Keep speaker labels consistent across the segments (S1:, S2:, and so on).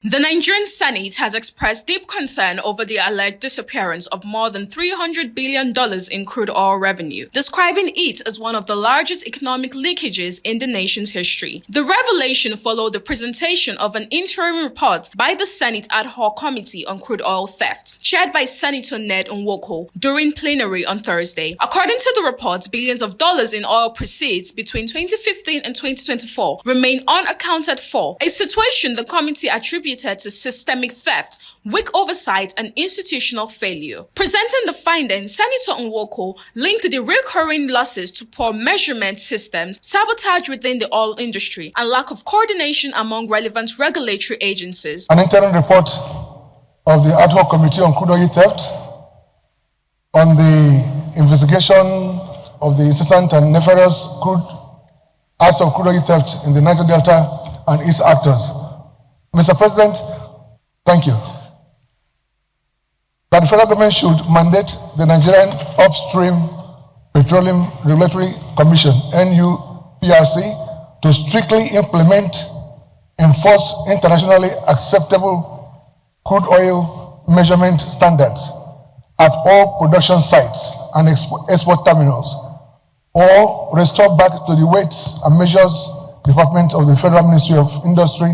S1: The Nigerian Senate has expressed deep concern over the alleged disappearance of more than $300 billion in crude oil revenue, describing it as one of the largest economic leakages in the nation's history. The revelation followed the presentation of an interim report by the Senate Ad-hoc Committee on Crude Oil Theft, chaired by Senator Ned Nwoko, during plenary on Thursday. According to the report, billions of dollars in oil proceeds between 2015 and 2024 remain unaccounted for, a situation the committee attributed to systemic theft, weak oversight, and institutional failure. Presenting the findings, Senator Nwoko linked the recurring losses to poor measurement systems, sabotage within the oil industry, and lack of coordination among relevant regulatory agencies.
S2: An interim report of the Ad-hoc Committee on Crude Oil Theft on the investigation of the incessant and nefarious acts of crude oil theft in the Niger Delta and its actors. Mr. President, thank you. That the federal government should mandate the Nigerian Upstream Petroleum Regulatory Commission, NUPRC, to strictly enforce internationally acceptable crude oil measurement standards at all production sites and export terminals, or restore back to the Weights and Measures Department of the Federal Ministry of Industry,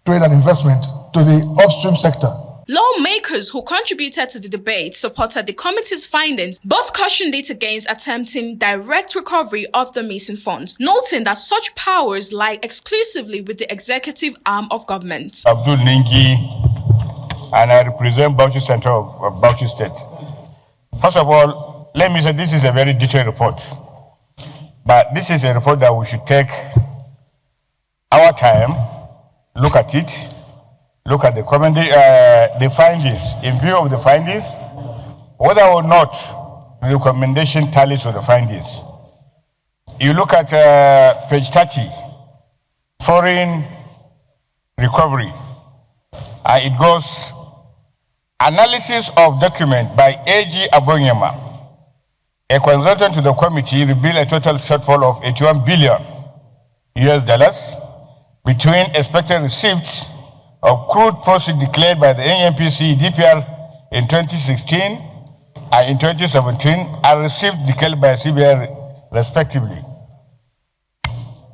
S2: Trade and Investment to the upstream sector.
S1: Lawmakers who contributed to the debate supported the committee's findings, but cautioned it against attempting direct recovery of the missing funds, noting that such powers lie exclusively with the executive arm of government.
S3: Abdul Ningi, and I represent Bauchi Center of Bauchi State. First of all, let me say this is a very detailed report, but this is a report that we should take our time, look at it, look at the findings. In view of the findings, whether or not the recommendation tallies with the findings. You look at page 30, foreign recovery. It goes, analysis of document by A.G. Abonyema, a consultant to the committee, revealed a total shortfall of $81 billion between expected receipts of crude proceeds declared by the NNPC DPR in 2016 and in 2017, and receipts declared by CBI respectively.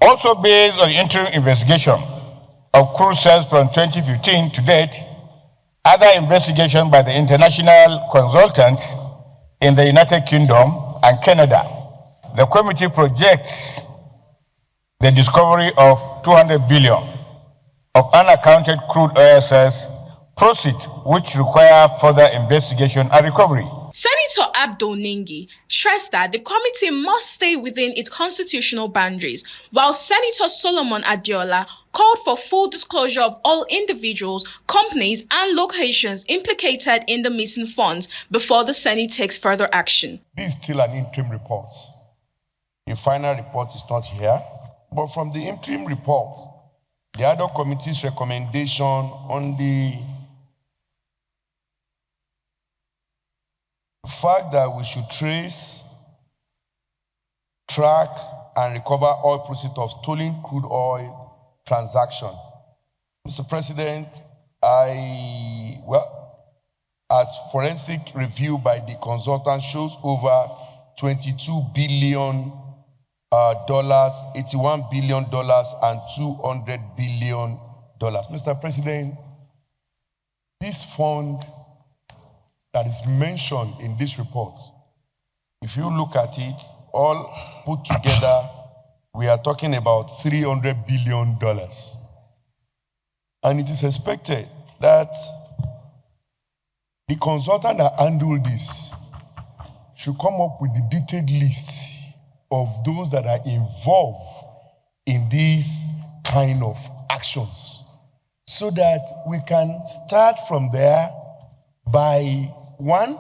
S3: Also based on interim investigation of crude sales from 2015 to date, other investigation by the international consultant in the United Kingdom and Canada, the committee projects the discovery of $200 billion of unaccounted crude oil sales proceeds, which require further investigation and recovery.
S1: Senator Abdul Ningi stressed that the committee must stay within its constitutional boundaries, while Senator Solomon Adiola called for full disclosure of all individuals, companies, and locations implicated in the missing funds before the Senate takes further action.
S4: This is still an interim report. A final report is not here, but from the interim report, the Ad-hoc Committee's recommendation on the fact that we should trace, track, and recover oil proceeds of stolen crude oil transaction. Mr. President, as forensic review by the consultant shows over $22 billion, $81 billion, and $200 billion. Mr. President, this fund that is mentioned in this report, if you look at it, all put together, we are talking about $300 billion. And it is expected that the consultant that handled this should come up with the detailed list of those that are involved in these kind of actions, so that we can start from there by, one,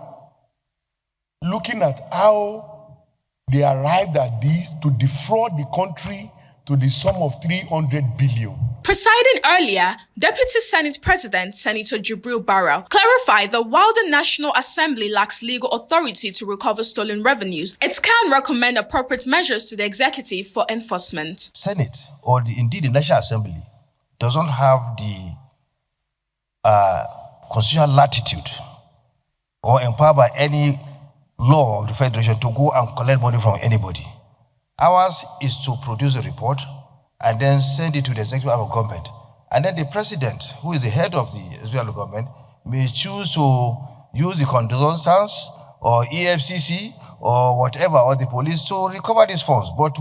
S4: looking at how they arrived at this to defraud the country to the sum of $300 billion.
S1: Presiding earlier, Deputy Senate President Senator Jibril Barrow clarified that while the National Assembly lacks legal authority to recover stolen revenues, it can recommend appropriate measures to the executive for enforcement.
S5: Senate, or indeed the National Assembly, doesn't have the constitutional latitude or empowered by any law of the Federation to go and collect money from anybody. Ours is to produce a report and then send it to the executive arm of government. And then the president, who is the head of the executive arm of government, may choose to use the condolences or EFCC or whatever, or the police to recover these funds. But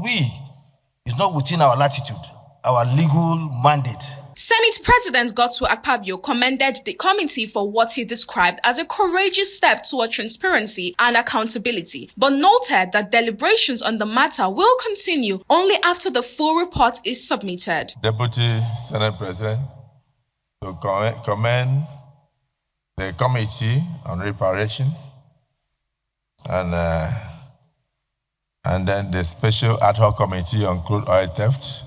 S5: it's not within our latitude, our legal mandate.
S1: Senate President Godswill Akpabio commended the committee for what he described as a courageous step toward transparency and accountability, but noted that deliberations on the matter will continue only after the full report is submitted.
S6: Deputy Senate President, to commend the Committee on Reparation and then the Special Ad-hoc Committee on Crude Oil Theft,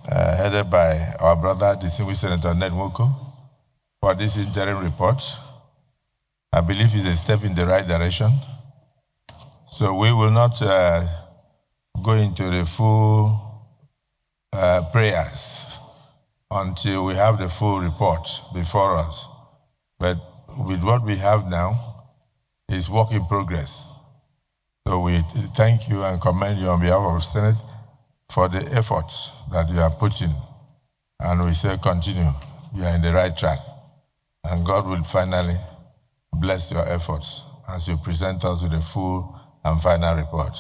S6: headed by our brother, distinguished Senator Ned Nwoko, for this interim report. I believe it's a step in the right direction. So we will not go into the full prayers until we have the full report before us. But with what we have now, it's work in progress. So we thank you and commend you on behalf of the Senate for the efforts that you are putting. And we say continue, you are in the right track. And God will finally bless your efforts as you present us with a full and final report.